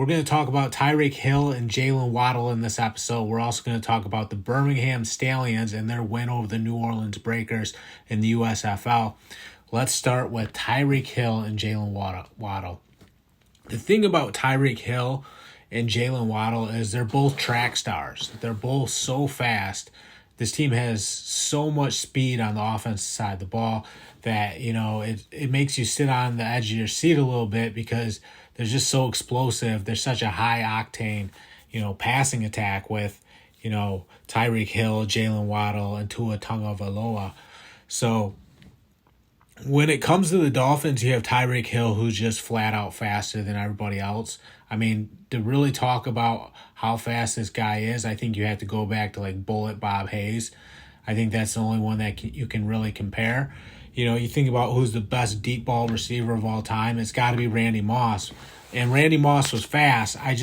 We're going to talk about Tyreek Hill and Jaylen Waddle in this episode. We're also going to talk about the Birmingham Stallions and their win over the New Orleans Breakers in the USFL. Let's start with Tyreek Hill and Jaylen Waddle. The thing about Tyreek Hill and Jaylen Waddle is they're both track stars. They're both so fast. This team has so much speed on the offensive side of the ball that, it makes you sit on the edge of your seat a little bit because they're just so explosive. They're such a high octane, passing attack with, Tyreek Hill, Jaylen Waddle, and Tua Tagovailoa. So when it comes to the Dolphins, you have Tyreek Hill, who's just flat out faster than everybody else. I mean, to really talk about how fast this guy is, I think you have to go back to like Bullet Bob Hayes. I think that's the only one that you can really compare. You think about who's the best deep ball receiver of all time. It's got to be Randy Moss. And Randy Moss was fast. I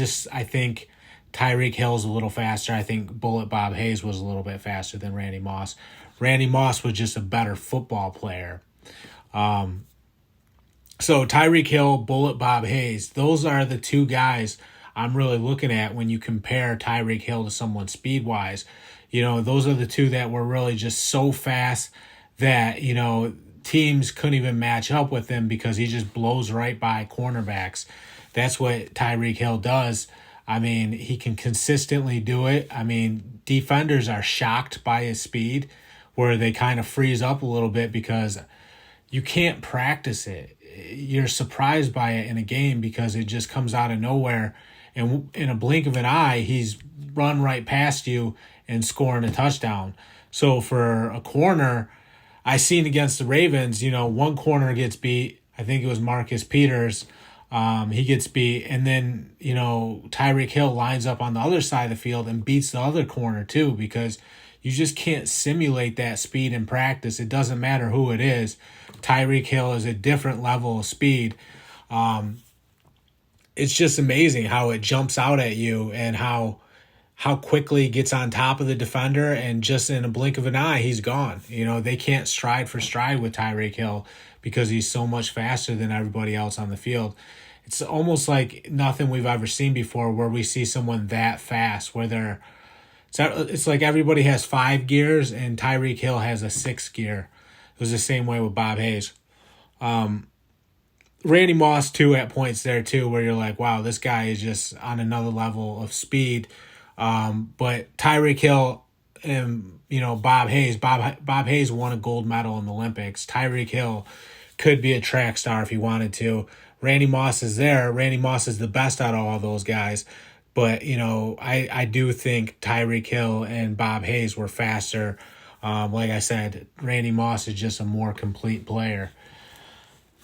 think Tyreek Hill's a little faster. I think Bullet Bob Hayes was a little bit faster than Randy Moss. Randy Moss was just a better football player. So Tyreek Hill, Bullet Bob Hayes, those are the two guys I'm really looking at when you compare Tyreek Hill to someone speed-wise. Those are the two that were really just so fast that, teams couldn't even match up with him because he just blows right by cornerbacks. That's what Tyreek Hill does. I mean, he can consistently do it. I mean, defenders are shocked by his speed where they kind of freeze up a little bit because you can't practice it. You're surprised by it in a game because it just comes out of nowhere. And in a blink of an eye, he's run right past you and scoring a touchdown. So for a corner, I seen against the Ravens, one corner gets beat. I think it was Marcus Peters. He gets beat. And then, Tyreek Hill lines up on the other side of the field and beats the other corner too because you just can't simulate that speed in practice. It doesn't matter who it is. Tyreek Hill is a different level of speed. It's just amazing how it jumps out at you and how quickly he gets on top of the defender, and just in a blink of an eye, he's gone. They can't stride for stride with Tyreek Hill because he's so much faster than everybody else on the field. It's almost like nothing we've ever seen before where we see someone that fast, where it's like everybody has 5 gears and Tyreek Hill has a 6th gear. It was the same way with Bob Hayes. Randy Moss, too, at points there, too, where you're like, wow, this guy is just on another level of speed. But Tyreek Hill and, Bob Hayes. Bob Hayes won a gold medal in the Olympics. Tyreek Hill could be a track star if he wanted to. Randy Moss is there. Randy Moss is the best out of all those guys. But, I do think Tyreek Hill and Bob Hayes were faster. Like I said, Randy Moss is just a more complete player.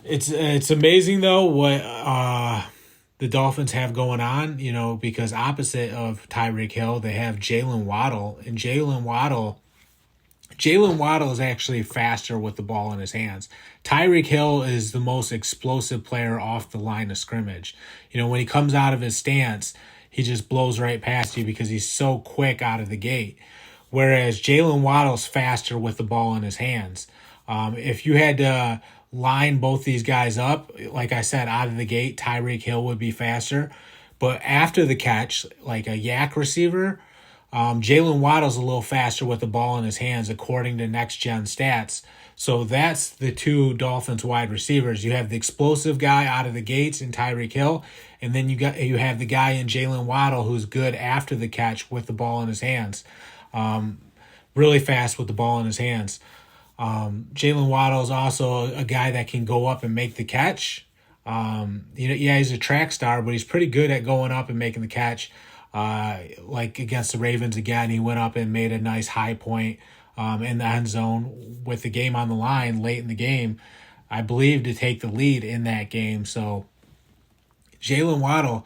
It's amazing, though, what the Dolphins have going on, because opposite of Tyreek Hill, they have Jaylen Waddle. And Jaylen Waddle is actually faster with the ball in his hands. Tyreek Hill is the most explosive player off the line of scrimmage. When he comes out of his stance, he just blows right past you because he's so quick out of the gate. Whereas Jaylen Waddle's faster with the ball in his hands. If you had to line both these guys up, like I said, out of the gate, Tyreek Hill would be faster. But after the catch, like a yak receiver, Jaylen Waddle's a little faster with the ball in his hands, according to Next Gen Stats. So that's the two Dolphins wide receivers. You have the explosive guy out of the gates in Tyreek Hill, and then you have the guy in Jaylen Waddle who's good after the catch with the ball in his hands. Really fast with the ball in his hands. Jaylen Waddle is also a guy that can go up and make the catch. He's a track star, but he's pretty good at going up and making the catch. Like against the Ravens again, he went up and made a nice high point in the end zone with the game on the line late in the game, I believe, to take the lead in that game. So Jaylen Waddle,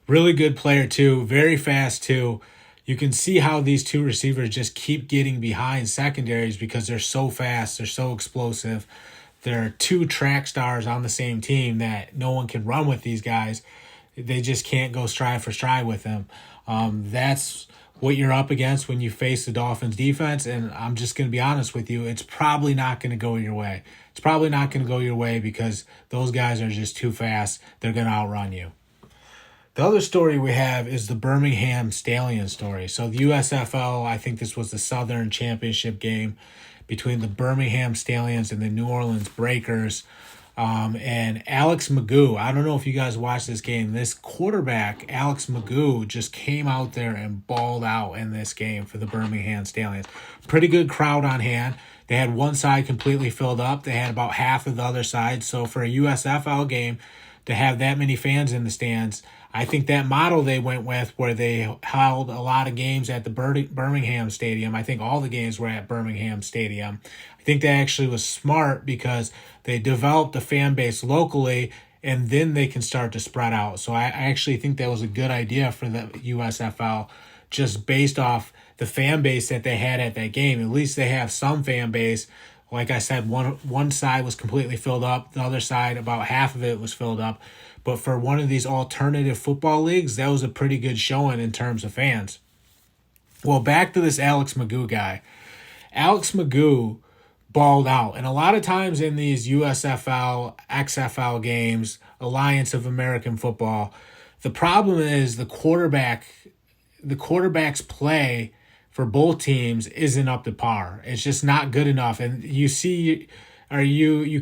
really good player too, very fast too. You can see how these two receivers just keep getting behind secondaries because they're so fast, they're so explosive. There are two track stars on the same team that no one can run with these guys. They just can't go stride for stride with them. That's what you're up against when you face the Dolphins defense, and I'm just going to be honest with you, it's probably not going to go your way. It's probably not going to go your way because those guys are just too fast. They're going to outrun you. The other story we have is the Birmingham Stallions story. So the USFL, I think this was the Southern Championship game between the Birmingham Stallions and the New Orleans Breakers. And Alex McGough, I don't know if you guys watched this game. This quarterback, Alex McGough, just came out there and balled out in this game for the Birmingham Stallions. Pretty good crowd on hand. They had one side completely filled up. They had about half of the other side. So for a USFL game to have that many fans in the stands, I think that model they went with, where they held a lot of games at the Birmingham Stadium. I think all the games were at Birmingham Stadium. I think that actually was smart because they developed a fan base locally and then they can start to spread out. So I actually think that was a good idea for the USFL, just based off the fan base that they had at that game. At least they have some fan base. Like I said, one side was completely filled up. The other side, about half of it was filled up. But for one of these alternative football leagues, that was a pretty good showing in terms of fans. Well, back to this Alex McGough guy. Alex McGough balled out. And a lot of times in these USFL, XFL games, Alliance of American Football, the problem is the quarterback's play for both teams isn't up to par. It's just not good enough. And you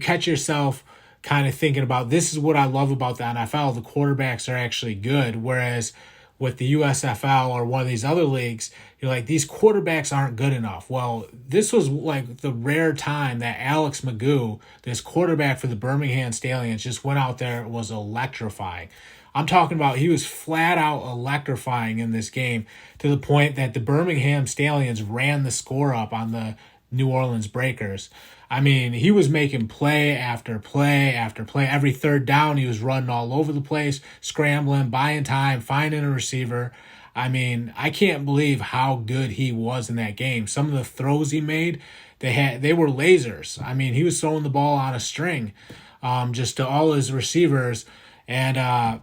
catch yourself kind of thinking about, this is what I love about the NFL. The quarterbacks are actually good. Whereas with the USFL or one of these other leagues, you're like, these quarterbacks aren't good enough. Well, this was like the rare time that Alex McGough, this quarterback for the Birmingham Stallions, just went out there and was electrifying. I'm talking about, he was flat out electrifying in this game to the point that the Birmingham Stallions ran the score up on the New Orleans Breakers. I mean, he was making play after play after play. Every third down, he was running all over the place, scrambling, buying time, finding a receiver. I mean, I can't believe how good he was in that game. Some of the throws he made, they were lasers. I mean, he was throwing the ball on a string, just to all his receivers, and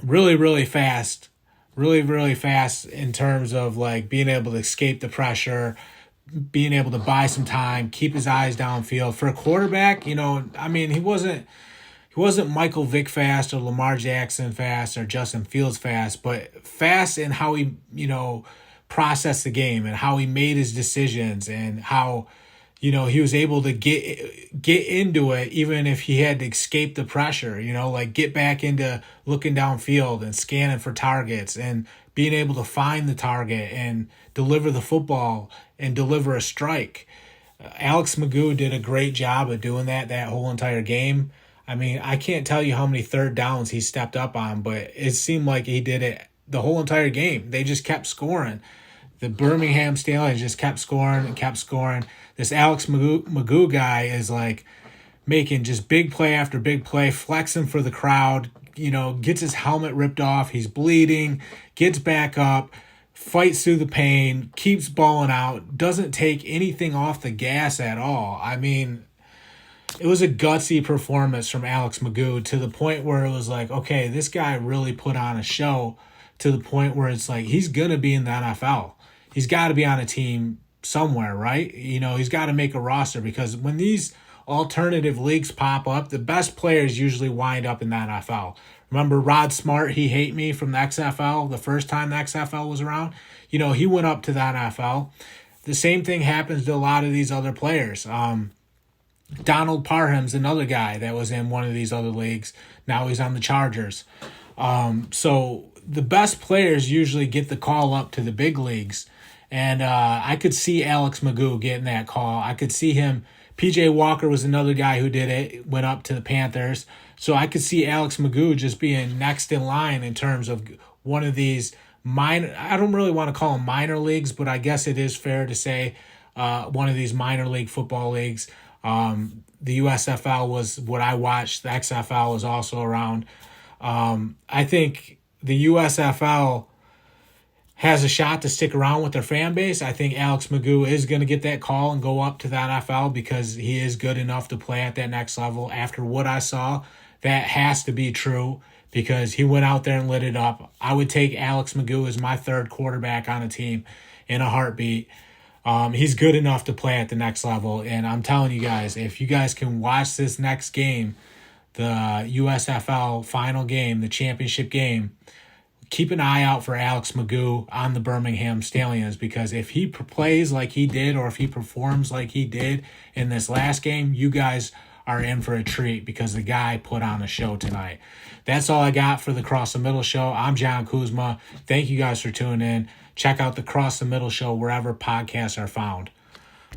really, really fast. Really, really fast in terms of like being able to escape the pressure, being able to buy some time, keep his eyes downfield. For a quarterback, I mean, he wasn't Michael Vick fast or Lamar Jackson fast or Justin Fields fast, but fast in how he, processed the game and how he made his decisions and how, he was able to get into it even if he had to escape the pressure, like get back into looking downfield and scanning for targets and being able to find the target and deliver the football and deliver a strike. Alex McGough did a great job of doing that whole entire game. I mean, I can't tell you how many third downs he stepped up on, but it seemed like he did it the whole entire game. They just kept scoring. The Birmingham Stallions just kept scoring and kept scoring. This Alex McGough guy is like making just big play after big play, flexing for the crowd, gets his helmet ripped off. He's bleeding, gets back up, fights through the pain, keeps balling out, doesn't take anything off the gas at all. I mean, it was a gutsy performance from Alex McGough to the point where it was like, okay, this guy really put on a show, to the point where it's like, he's going to be in the NFL. He's got to be on a team somewhere, right? He's got to make a roster, because when these alternative leagues pop up, the best players usually wind up in the NFL. Remember Rod Smart, he hate me from the XFL, the first time the XFL was around? He went up to the NFL. The same thing happens to a lot of these other players. Donald Parham's another guy that was in one of these other leagues. Now he's on the Chargers. So the best players usually get the call up to the big leagues. And I could see Alex McGough getting that call. I could see him. PJ Walker was another guy who did it, went up to the Panthers. So I could see Alex McGough just being next in line in terms of one of these minor, I don't really want to call them minor leagues, but I guess it is fair to say one of these minor league football leagues. The USFL was what I watched. The XFL was also around. I think the USFL has a shot to stick around with their fan base. I think Alex McGough is going to get that call and go up to the NFL because he is good enough to play at that next level. After what I saw, that has to be true because he went out there and lit it up. I would take Alex McGough as my third quarterback on a team in a heartbeat. He's good enough to play at the next level. And I'm telling you guys, if you guys can watch this next game, the USFL final game, the championship game, keep an eye out for Alex McGough on the Birmingham Stallions, because if he plays like he did, or if he performs like he did in this last game, you guys are in for a treat, because the guy put on a show tonight. That's all I got for the Cross the Middle Show. I'm John Kuzma. Thank you guys for tuning in. Check out the Cross the Middle Show wherever podcasts are found.